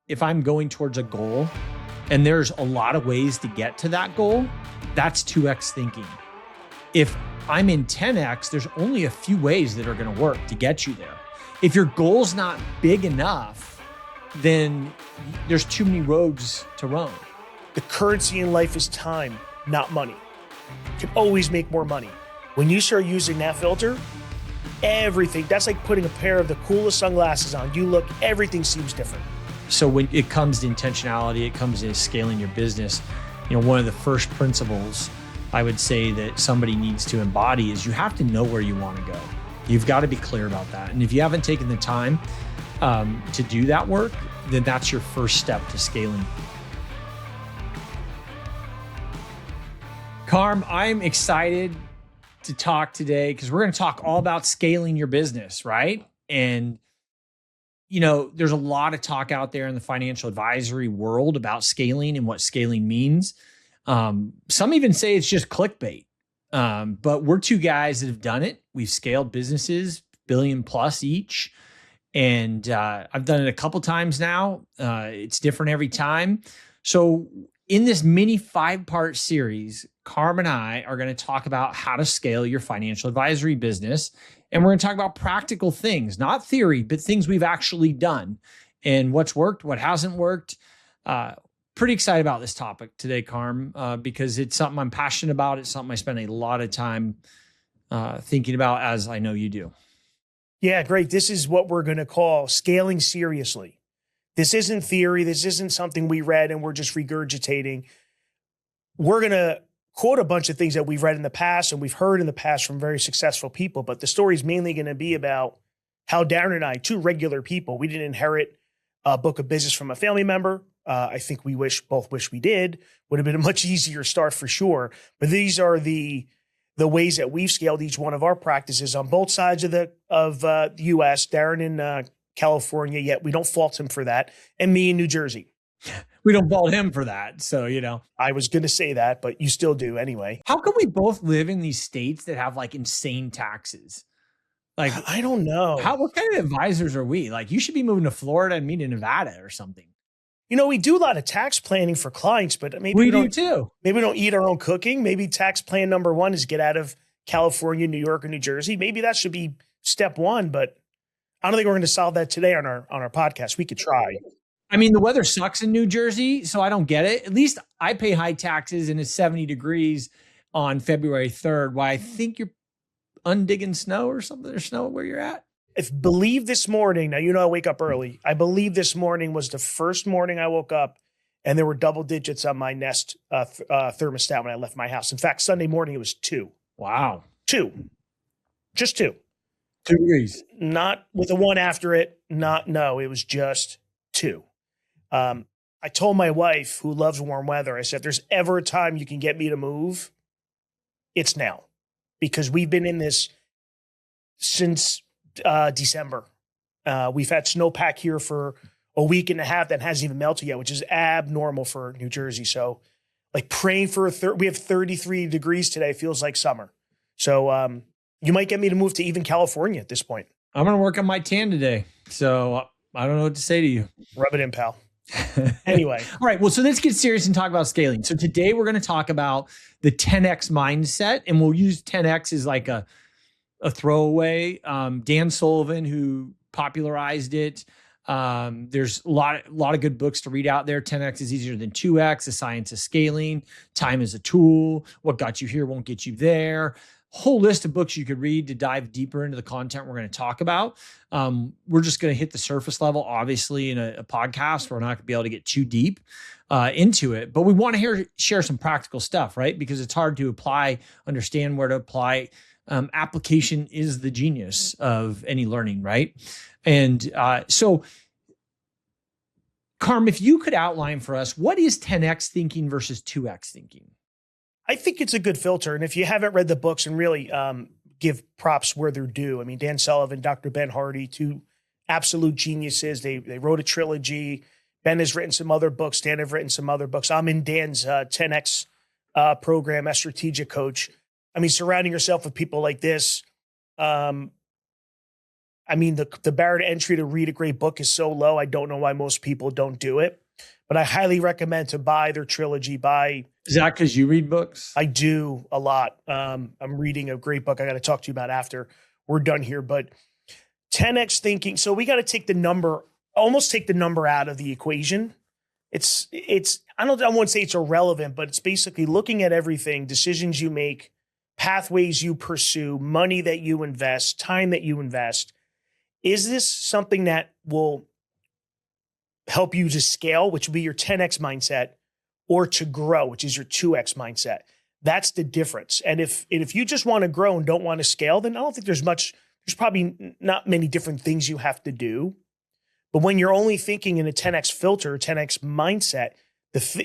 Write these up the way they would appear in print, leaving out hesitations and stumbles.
if I'm going towards a goal and there's a lot of ways to get to that goal, that's 2x thinking. If I'm in 10x, there's only a few ways that are going to work to get you there. If your goal's not big enough, then there's too many roads to roam. The currency in life is time, not money. You can always make more money. When you start using that filter, everything, that's like putting a pair of the coolest sunglasses on. You look, everything seems different. So when it comes to intentionality, it comes to scaling your business. One of the first principles I would say that somebody needs to embody is you have to know where you want to go. You've got to be clear about that. And if you haven't taken the time to do that work, then that's your first step to scaling. Carm, I'm excited to talk today because we're going to talk all about scaling your business, right? And there's a lot of talk out there in the financial advisory world about scaling and what scaling means. Some even say it's just clickbait. But we're two guys that have done it. We've scaled businesses, billion plus each. And I've done it a couple times now. It's different every time. So in this mini 5-part series, Carm and I are going to talk about how to scale your financial advisory business. And we're going to talk about practical things, not theory, but things we've actually done and what's worked, what hasn't worked. Pretty excited about this topic today, Carm, because it's something I'm passionate about. It's something I spend a lot of time thinking about, as I know you do. Yeah, great. This is what we're going to call scaling seriously. This isn't theory. This isn't something we read and we're just regurgitating. We're going to quote a bunch of things that we've read in the past and we've heard in the past from very successful people, but the story is mainly going to be about how Daren and I, two regular people, we didn't inherit a book of business from a family member. I think we both wish we did. Would have been a much easier start for sure. But these are the ways that we've scaled each one of our practices on both sides of the U.S. Daren in California, yet we don't fault him for that, and me in New Jersey. We don't fault him for that. So, I was going to say that, but you still do anyway. How come we both live in these states that have like insane taxes? Like, I don't know. What kind of advisors are we? Like, you should be moving to Florida and me to Nevada or something. We do a lot of tax planning for clients, but maybe we do too. Maybe we don't eat our own cooking. Maybe tax plan number one is get out of California, New York, or New Jersey. Maybe that should be step one, but I don't think we're going to solve that today on our podcast. We could try. I mean, the weather sucks in New Jersey, so I don't get it. At least I pay high taxes and it's 70 degrees on February 3rd. Why I think you're undigging snow or something. There's snow where you're at. Believe this morning, now I wake up early. I believe this morning was the first morning I woke up and there were double digits on my Nest thermostat when I left my house. In fact, Sunday morning it was 2. Wow. 2. Just 2. 2 degrees. Not with a 1 after it. No, it was just 2. I told my wife, who loves warm weather, I said, if there's ever a time you can get me to move, it's now. Because we've been in this since December. We've had snowpack here for a week and a half that hasn't even melted yet, which is abnormal for New Jersey. So like praying for we have 33 degrees today. Feels like summer. So you might get me to move to even California at this point. I'm going to work on my tan today. So I don't know what to say to you. Rub it in, pal. Anyway. All right. Well, so let's get serious and talk about scaling. So today we're going to talk about the 10X mindset, and we'll use 10X as like a throwaway. Dan Sullivan, who popularized it. There's a lot of good books to read out there. 10X is easier than 2X, the science of scaling, time is a tool, what got you here won't get you there. Whole list of books you could read to dive deeper into the content we're going to talk about. We're just going to hit the surface level, obviously, in a podcast. We're not going to be able to get too deep into it, but we want to share some practical stuff, right? Because it's hard to apply, understand where to apply. Application is the genius of any learning, right? And so, Carm, if you could outline for us, what is 10X thinking versus 2X thinking? I think it's a good filter. And if you haven't read the books and really give props where they're due, I mean, Dan Sullivan, Dr. Ben Hardy, two absolute geniuses. They wrote a trilogy. Ben has written some other books. Dan have written some other books. I'm in Dan's 10X program as strategic coach. I mean, surrounding yourself with people like this, I mean, the barrier to entry to read a great book is so low. I don't know why most people don't do it, but I highly recommend to buy their trilogy. Is that because you read books? I do a lot. I'm reading a great book I got to talk to you about after we're done here, but 10x thinking. So we got to take the number, almost take the number out of the equation. It's, I won't say it's irrelevant, but it's basically looking at everything, decisions you make, pathways you pursue, money that you invest, time that you invest. Is this something that will help you to scale, which will be your 10x mindset, or to grow, which is your 2x mindset? That's the difference. And if you just want to grow and don't want to scale, then I don't think there's probably not many different things you have to do. But when you're only thinking in a 10x filter, 10x mindset,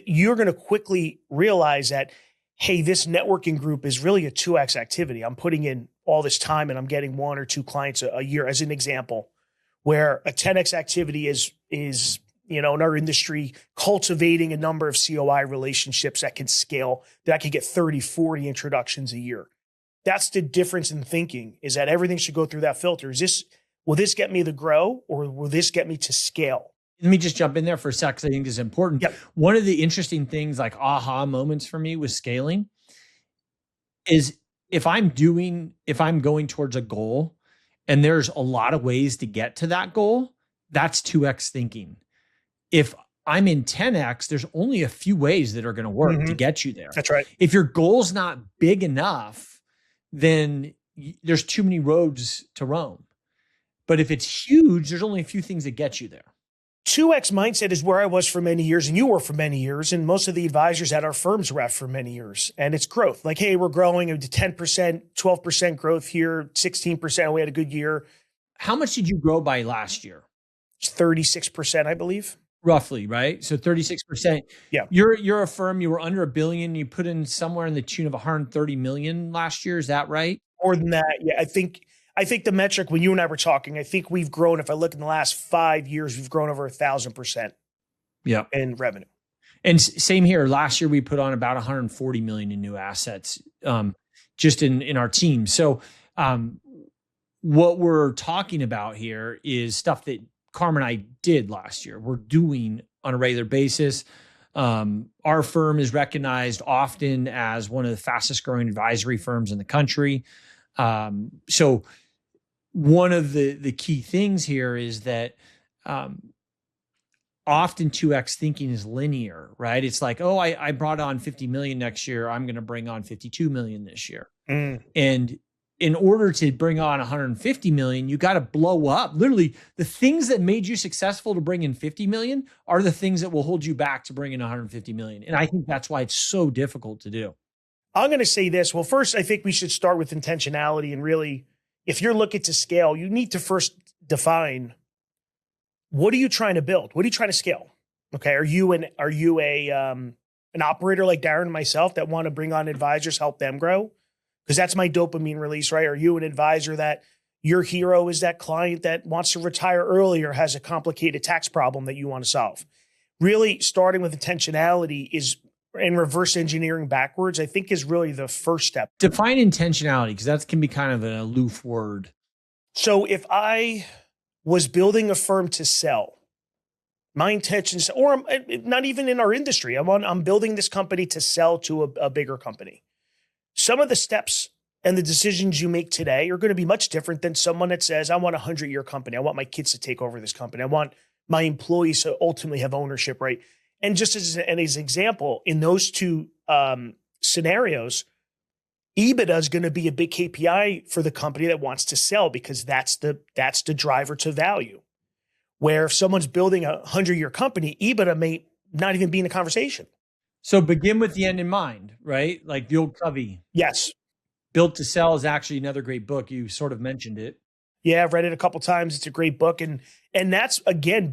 you're going to quickly realize that, hey, this networking group is really a 2x activity. I'm putting in all this time and I'm getting 1 or 2 clients a year, as an example, where a 10x activity is in our industry, cultivating a number of COI relationships that can scale, that I could get 30, 40 introductions a year. That's the difference in thinking, is that everything should go through that filter. Will this get me to grow, or will this get me to scale? Let me just jump in there for a sec, because I think this is important. Yep. One of the interesting things, like aha moments for me with scaling, is if I'm going towards a goal and there's a lot of ways to get to that goal, that's 2x thinking. If I'm in 10x, there's only a few ways that are going to work to get you there. That's right. If your goal's not big enough, then there's too many roads to roam. But if it's huge, there's only a few things that get you there. 2x mindset is where I was for many years, and you were for many years, and most of the advisors at our firms were at for many years. And it's growth. Like, hey, we're growing to 10%, 12% growth here, 16%. We had a good year. How much did you grow by last year? 36%, I believe. Roughly, right? So 36%. Yeah. You're a firm, you were under $1 billion, you put in somewhere in the tune of 130 million last year. Is that right? More than that. Yeah. I think the metric, when you and I were talking, I think we've grown, if I look in the last 5 years, we've grown over 1,000% in revenue. And same here. Last year, we put on about 140 million in new assets, just in our team. So what we're talking about here is stuff that Carmine and I did last year. We're doing on a regular basis. Our firm is recognized often as one of the fastest growing advisory firms in the country. So one of the key things here is that often 2x thinking is linear, right? It's like, oh, I brought on 50 million next year. I'm going to bring on 52 million this year. And in order to bring on 150 million, you got to blow up. Literally, the things that made you successful to bring in 50 million are the things that will hold you back to bring in 150 million. And I think that's why it's so difficult to do. I'm going to say this. Well, first, I think we should start with intentionality. And really, if you're looking to scale, you need to first define, what are you trying to build? What are you trying to scale? Okay. Are you an operator like Daren and myself that want to bring on advisors, help them grow? Because that's my dopamine release, right? Are you an advisor that your hero is that client that wants to retire early or has a complicated tax problem that you want to solve? Really starting with intentionality and reverse engineering backwards, I think, is really the first step. Define intentionality, because that can be kind of an aloof word. So if I was building a firm to sell, my intentions, or not even in our industry, I'm building this company to sell to a bigger company. Some of the steps and the decisions you make today are going to be much different than someone that says, I want a 100-year company. I want my kids to take over this company. I want my employees to ultimately have ownership, right? And just as an example, in those two scenarios, EBITDA is going to be a big KPI for the company that wants to sell, because that's the driver to value. Where if someone's building a 100-year company, EBITDA may not even be in the conversation. So begin with the end in mind, right? Like the old Covey. Yes. Built to Sell is actually another great book. You sort of mentioned it. Yeah, I've read it a couple times. It's a great book. And that's, again,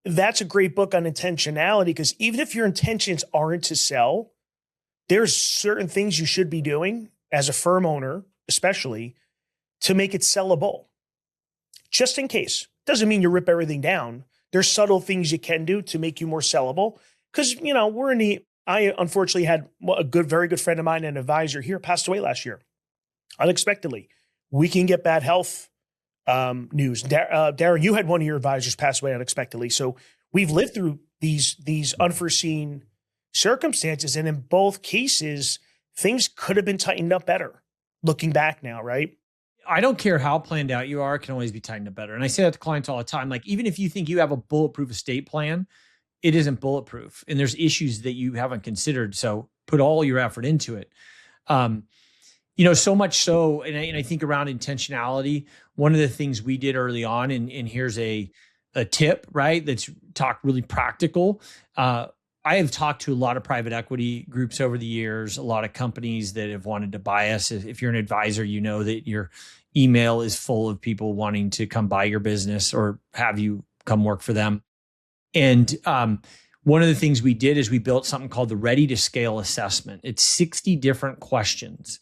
that's a great book on intentionality, because even if your intentions aren't to sell, there's certain things you should be doing as a firm owner, especially, to make it sellable. Just in case. Doesn't mean you rip everything down. There's subtle things you can do to make you more sellable. Because, I unfortunately had very good friend of mine, an advisor here, passed away last year, unexpectedly. We can get bad health news. Daren, you had one of your advisors pass away unexpectedly. So we've lived through these unforeseen circumstances. And in both cases, things could have been tightened up better looking back now, right? I don't care how planned out you are, it can always be tightened up better. And I say that to clients all the time. Like, even if you think you have a bulletproof estate plan, it isn't bulletproof. And there's issues that you haven't considered. So put all your effort into it. So much so, and I think around intentionality, one of the things we did early on, and here's a tip, right? That's talked really practical. I have talked to a lot of private equity groups over the years, a lot of companies that have wanted to buy us. If you're an advisor, you know that your email is full of people wanting to come buy your business or have you come work for them. And one of the things we did is we built something called the Ready to Scale assessment. It's 60 different questions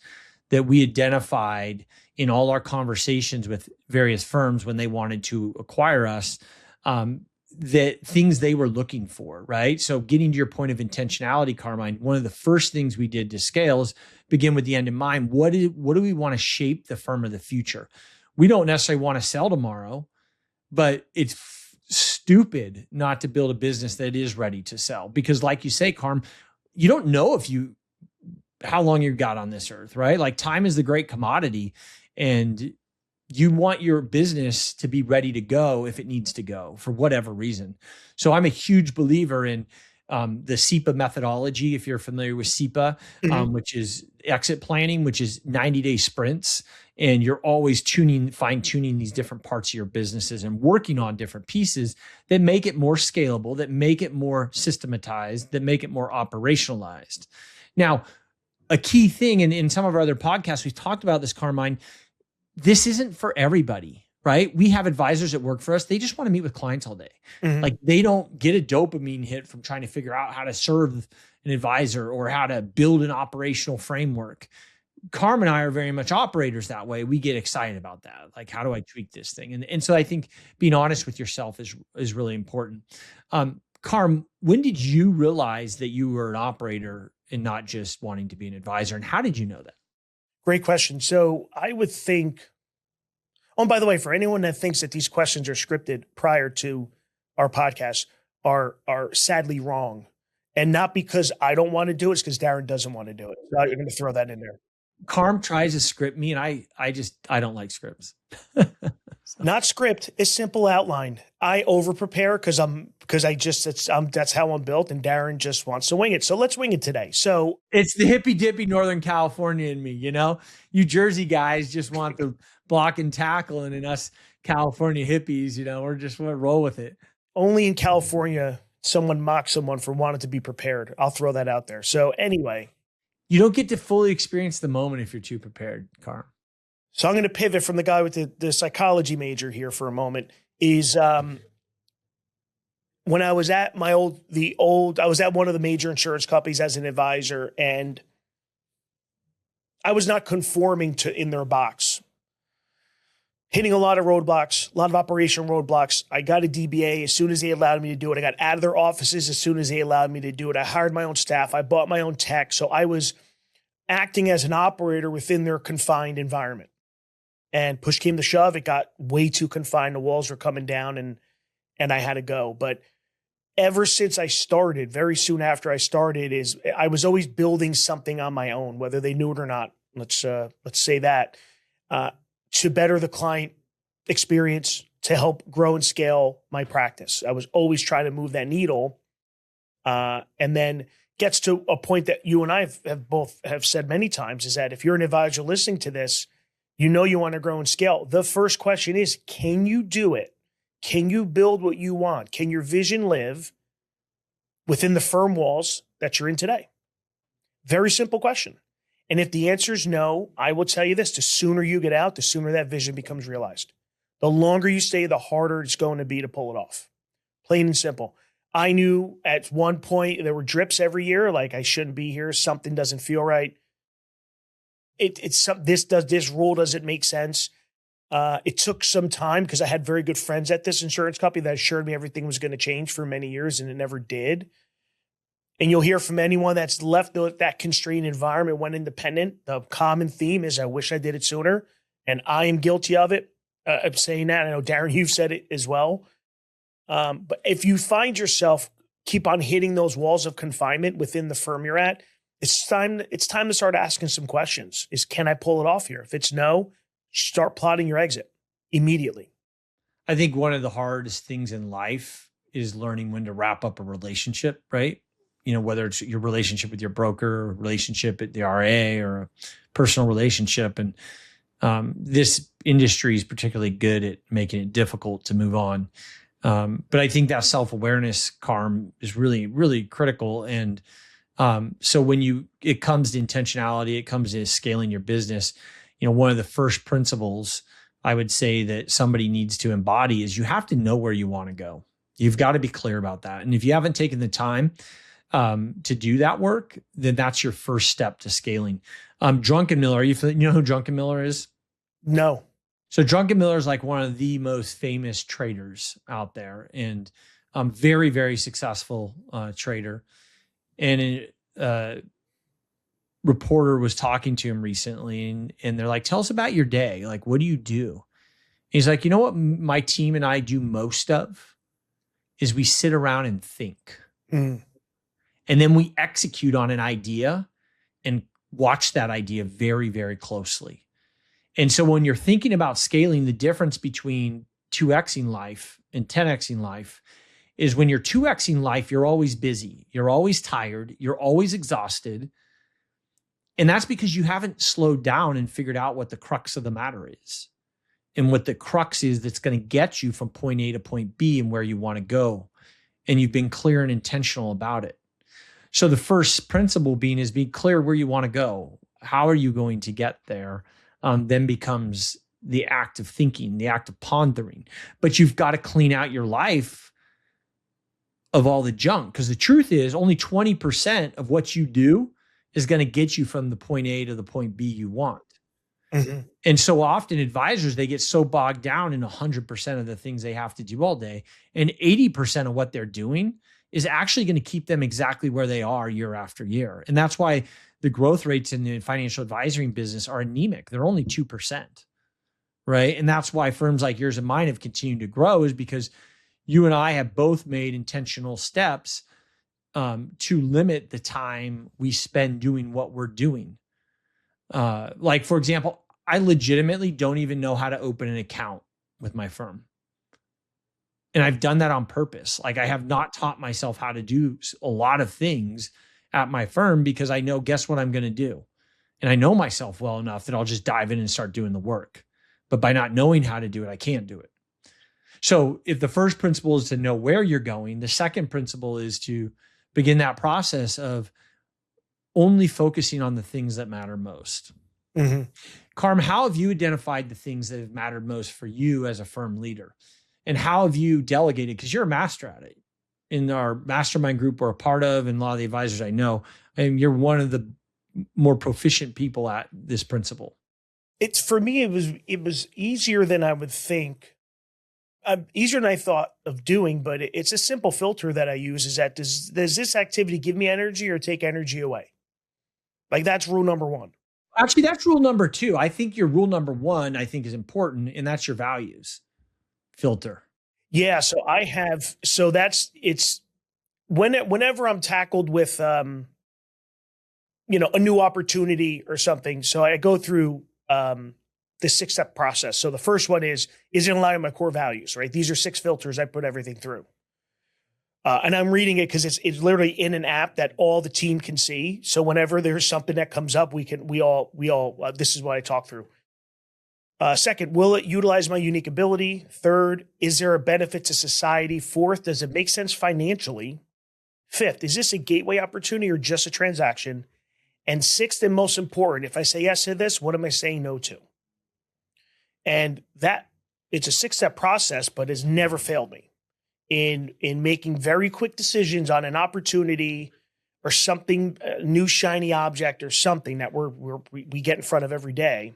that we identified in all our conversations with various firms when they wanted to acquire us, that things they were looking for, right? So getting to your point of intentionality, Carmine, one of the first things we did to scale is begin with the end in mind. What do we want to shape the firm of the future? We don't necessarily want to sell tomorrow, but it's stupid not to build a business that is ready to sell. Because like you say, Carm, you don't know how long you've got on this earth, right? Like, time is the great commodity, and you want your business to be ready to go if it needs to go for whatever reason. So I'm a huge believer in the SEPA methodology. If you're familiar with SEPA, which is exit planning, which is 90-day sprints. And you're always fine tuning these different parts of your businesses and working on different pieces that make it more scalable, that make it more systematized, that make it more operationalized. Now, a key thing, and in some of our other podcasts, we've talked about this, Carmine, this isn't for everybody, right? We have advisors that work for us. They just want to meet with clients all day. Like, they don't get a dopamine hit from trying to figure out how to serve an advisor or how to build an operational framework. Carm and I are very much operators that way. We get excited about that. Like, how do I tweak this thing? And so I think being honest with yourself is really important. Carm, when did you realize that you were an operator and not just wanting to be an advisor? And how did you know that? Great question. So I would think, and by the way, for anyone that thinks that these questions are scripted prior to our podcast, are sadly wrong. And not because I don't want to do it, it's because Daren doesn't want to do it. So I'm going to throw that in there. Carm tries to script me, and I don't like scripts. Not script, a simple outline. I over prepare because that's how I'm built, and Daren just wants to wing it. So let's wing it today. So it's the hippy dippy Northern California in me, you Jersey guys just want the block and tackle, and in us California hippies, we're just going to roll with it. Only in California, someone mocks someone for wanting to be prepared. I'll throw that out there. So anyway. You don't get to fully experience the moment if you're too prepared, Carm. So I'm going to pivot from the guy with the psychology major here for a moment. Is when I was at I was at one of the major insurance companies as an advisor, and I was not conforming in their box. Hitting a lot of roadblocks, a lot of operational roadblocks. I got a DBA as soon as they allowed me to do it. I got out of their offices as soon as they allowed me to do it. I hired my own staff. I bought my own tech. So I was acting as an operator within their confined environment. And push came to shove. It got way too confined. The walls were coming down, and I had to go. But ever since I started, very soon after I started, I was always building something on my own, whether they knew it or not. Let's say that. To better the client experience, to help grow and scale my practice. I was always trying to move that needle. And then gets to a point that you and I have both said many times, is that if you're an advisor listening to this, you want to grow and scale. The first question is, can you do it? Can you build what you want? Can your vision live within the firm walls that you're in today? Very simple question. And if the answer is no, I will tell you this: the sooner you get out, the sooner that vision becomes realized. The longer you stay, the harder it's going to be to pull it off. Plain and simple. I knew at one point there were drips every year, like I shouldn't be here. Something doesn't feel right. This rule doesn't make sense. It took some time because I had very good friends at this insurance company that assured me everything was going to change for many years, and it never did. And you'll hear from anyone that's left that constrained environment, went independent. The common theme is, I wish I did it sooner. And I am guilty of it. I'm saying that. I know, Daren, you've said it as well. But if you find yourself keep on hitting those walls of confinement within the firm you're at, it's time to start asking some questions. Can I pull it off here? If it's no, start plotting your exit immediately. I think one of the hardest things in life is learning when to wrap up a relationship, right? Whether it's your relationship with your broker, or relationship at the RA, or a personal relationship. And this industry is particularly good at making it difficult to move on. But I think that self-awareness, Carm, is really, really critical. And so when it comes to intentionality, it comes to scaling your business, one of the first principles I would say that somebody needs to embody is you have to know where you want to go. You've got to be clear about that. And if you haven't taken the time to do that work, then that's your first step to scaling. Druckenmiller, you know who Druckenmiller is? No. So Druckenmiller is like one of the most famous traders out there, and very, very successful trader. And a reporter was talking to him recently, and they're like, "Tell us about your day. Like, what do you do?" And he's like, "You know what my team and I do most of is we sit around and think, and then we execute on an idea and watch that idea very, very closely." And so when you're thinking about scaling, the difference between 2Xing life and 10Xing life is when you're 2Xing life, you're always busy, you're always tired, you're always exhausted. And that's because you haven't slowed down and figured out what the crux of the matter is. And what the crux is that's going to get you from point A to point B and where you want to go. And you've been clear and intentional about it. So the first principle is be clear where you want to go. How are you going to get there? Then becomes the act of thinking, the act of pondering. But you've got to clean out your life of all the junk, because the truth is only 20% of what you do is going to get you from the point A to the point B you want. Mm-hmm. And so often advisors, they get so bogged down in 100% of the things they have to do all day, and 80% of what they're doing is actually going to keep them exactly where they are year after year. And that's why the growth rates in the financial advisory business are anemic. They're only 2%, right? And that's why firms like yours and mine have continued to grow, is because you and I have both made intentional steps to limit the time we spend doing what we're doing. Like, for example, I legitimately don't even know how to open an account with my firm. And I've done that on purpose. Like, I have not taught myself how to do a lot of things at my firm because I know, guess what I'm going to do? And I know myself well enough that I'll just dive in and start doing the work. But by not knowing how to do it, I can't do it. So if the first principle is to know where you're going, the second principle is to begin that process of only focusing on the things that matter most. Mm-hmm. Carm, how have you identified the things that have mattered most for you as a firm leader? And how have you delegated? Because you're a master at it. In our mastermind group we're a part of, and a lot of the advisors I know, and you're one of the more proficient people at this principle. For me, it was easier than I would think. Easier than I thought of doing, but it's a simple filter that I use, is that does this activity give me energy or take energy away? Like, that's rule number one. Actually, that's rule number two. I think your rule number one, I think, is important, and that's your values filter. Yeah. So it's whenever I'm tackled with, a new opportunity or something. So I go through, the 6-step process. So the first one is it in line with my core values, right? These are 6 filters I put everything through. And I'm reading it because it's literally in an app that all the team can see. So whenever there's something that comes up, we all this is what I talk through. Second, will it utilize my unique ability? Third, is there a benefit to society? Fourth, does it make sense financially? Fifth, is this a gateway opportunity or just a transaction? And sixth, and most important, if I say yes to this, what am I saying no to? And that, it's a 6-step process, but has never failed me in making very quick decisions on an opportunity or something, a new shiny object or something that we get in front of every day.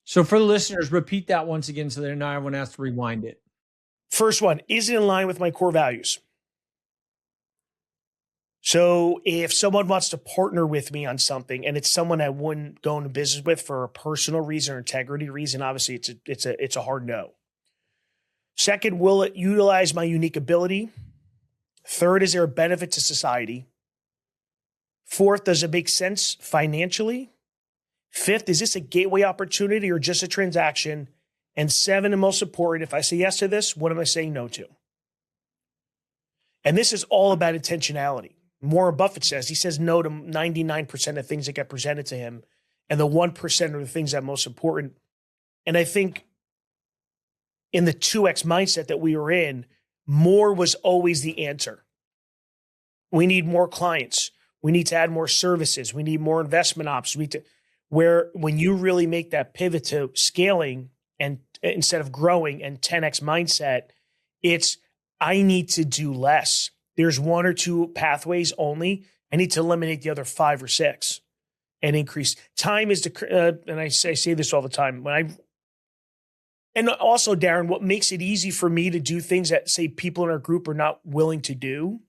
So for the listeners, repeat that once again so that now everyone has to rewind it. First one, is it in line with my core values? So if someone wants to partner with me on something and it's someone I wouldn't go into business with for a personal reason or integrity reason, obviously it's a hard no. Second, will it utilize my unique ability? Third, is there a benefit to society? Fourth, does it make sense financially? Fifth, is this a gateway opportunity or just a transaction? And seven, and most important, if I say yes to this, what am I saying no to? And this is all about intentionality. Warren Buffett says, he says no to 99% of things that get presented to him, and the 1% are the things that are most important. And I think in the 2X mindset that we were in, more was always the answer. We need more clients. We need to add more services. We need more investment ops. We need to, where when you really make that pivot to scaling and instead of growing and 10X mindset, it's I need to do less. There's one or two pathways only. I need to eliminate the other 5 or 6 and increase. Time is the, and I say this all the time. And also, Daren, what makes it easy for me to do things that, say, people in our group are not willing to do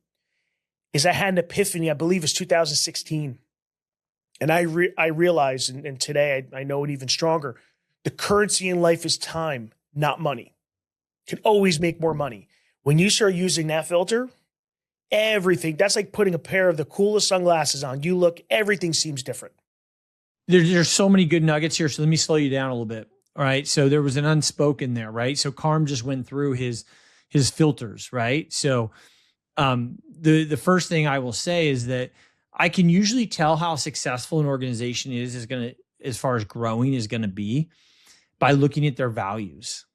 is I had an epiphany, I believe it was 2016. And I realized, and today I know it even stronger, the currency in life is time, not money. You can always make more money. When you start using that filter, everything, that's like putting a pair of the coolest sunglasses on. You look, everything seems different. There's so many good nuggets here. So let me slow you down a little bit. All right. So there was an unspoken there, right? So Carm just went through his filters, right? So the first thing I will say is that I can usually tell how successful an organization is going to, as far as growing is going to be, by looking at their values.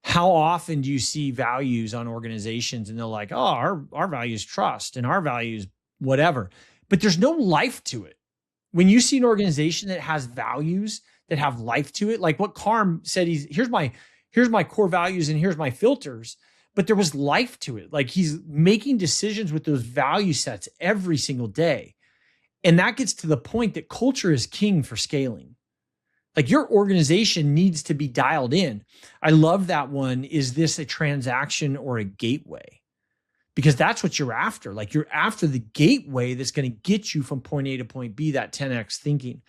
How often do you see values on organizations and they're like, oh, our value is trust and our value is whatever, but there's no life to it. When you see an organization that has values that have life to it, like what Carm said, here's my core values and here's my filters, but there was life to it. Like he's making decisions with those value sets every single day. And that gets to the point that culture is king for scaling. Like your organization needs to be dialed in. I love that one. Is this a transaction or a gateway? Because that's what you're after. Like you're after the gateway that's going to get you from point A to point B, that 10X thinking.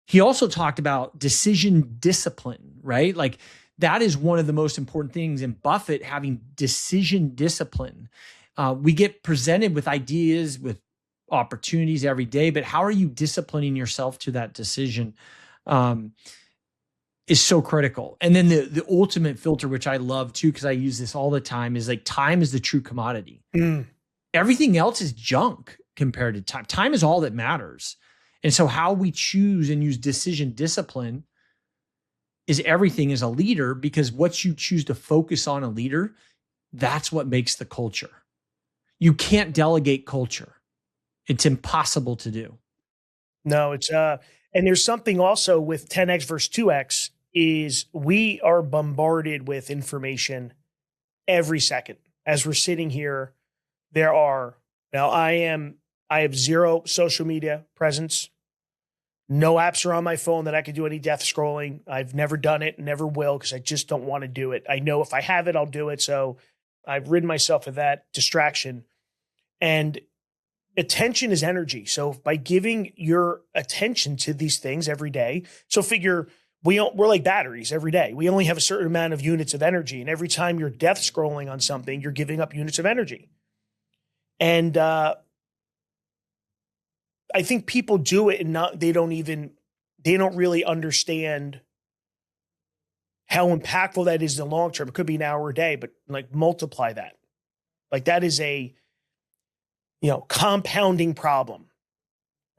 He also talked about decision discipline, right? Like that is one of the most important things in Buffett, having decision discipline. We get presented with ideas, with opportunities every day, but how are you disciplining yourself to that decision is so critical. And then the ultimate filter, which I love too, because I use this all the time, is like time is the true commodity. Everything else is junk compared to time. Time is all that matters. And so how we choose and use decision discipline is everything as a leader, because what you choose to focus on a leader, that's what makes the culture. You can't delegate culture. It's impossible to do. No, it's, and there's something also with 10X versus 2X is we are bombarded with information every second. As we're sitting here, I have zero social media presence. No apps are on my phone that I can do any death scrolling. I've never done it, never will, because I just don't want to do it. I know if I have it, I'll do it. So I've ridden myself of that distraction. And attention is energy. So by giving your attention to these things every day, so figure we're like batteries every day. We only have a certain amount of units of energy. And every time you're death scrolling on something, you're giving up units of energy. And I think people do it and they don't really understand how impactful that is in the long term. It could be an hour a day, but like multiply that. Like that is a, compounding problem,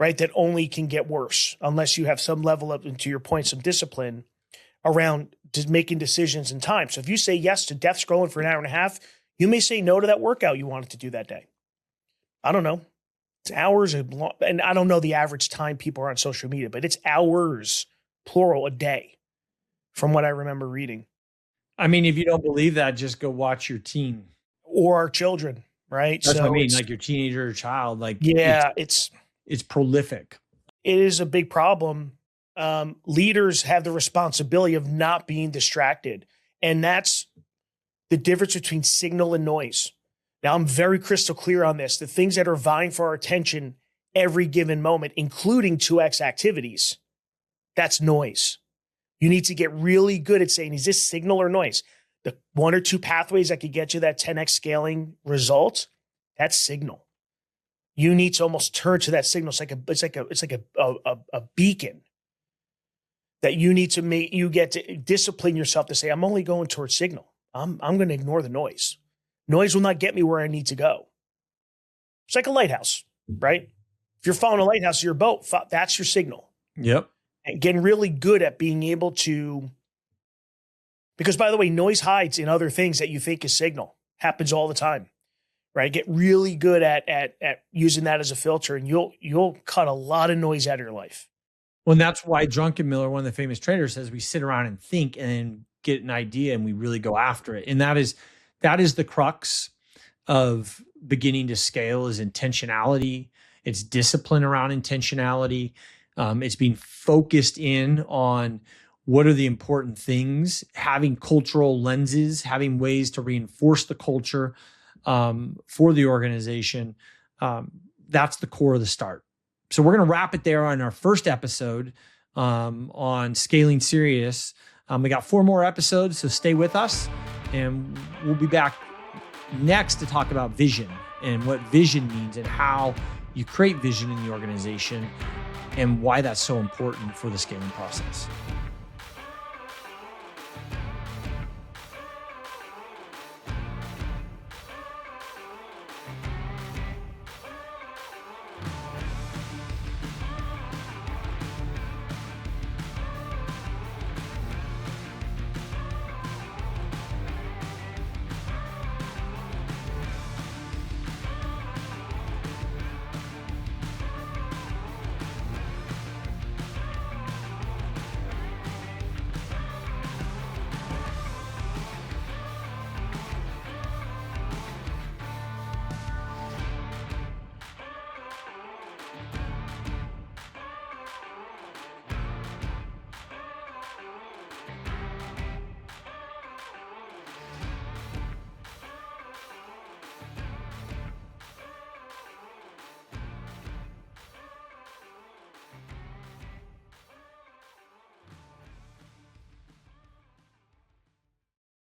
right? That only can get worse unless you have some level of, and to your point, some discipline around just making decisions in time. So if you say yes to death scrolling for an hour and a half, you may say no to that workout you wanted to do that day. I don't know. It's hours, and I don't know the average time people are on social media, but it's hours, plural, a day from what I remember reading. I mean, if you don't believe that, just go watch your teen. Or our children, right? That's what I mean, like your teenager or child. Like, yeah, it's prolific. It is a big problem. Leaders have the responsibility of not being distracted. And that's the difference between signal and noise. Now, I'm very crystal clear on this. The things that are vying for our attention every given moment, including 2X activities, that's noise. You need to get really good at saying, is this signal or noise? the one or two pathways that could get you that 10x scaling result, that's signal. You need to almost turn to that signal. It's like a beacon that you need to make. You get to discipline yourself to say, I'm only going towards signal. I'm going to ignore the noise. Noise will not get me where I need to go. It's like a lighthouse, right? If you're following a lighthouse of your boat, that's your signal. Yep. And getting really good at being able to, because by the way, noise hides in other things that you think is signal. Happens all the time, right? Get really good at using that as a filter, and you'll cut a lot of noise out of your life. Well, and that's why Drunkenmiller, one of the famous traders, says we sit around and think and then get an idea and we really go after it. And that is the crux of beginning to scale, is intentionality. It's discipline around intentionality. It's being focused in on what are the important things, having cultural lenses, having ways to reinforce the culture for the organization. That's the core of the start. So we're going to wrap it there on our first episode on Scaling Serious. We got 4 more episodes, so stay with us. And we'll be back next to talk about vision and what vision means and how you create vision in the organization and why that's so important for the scaling process.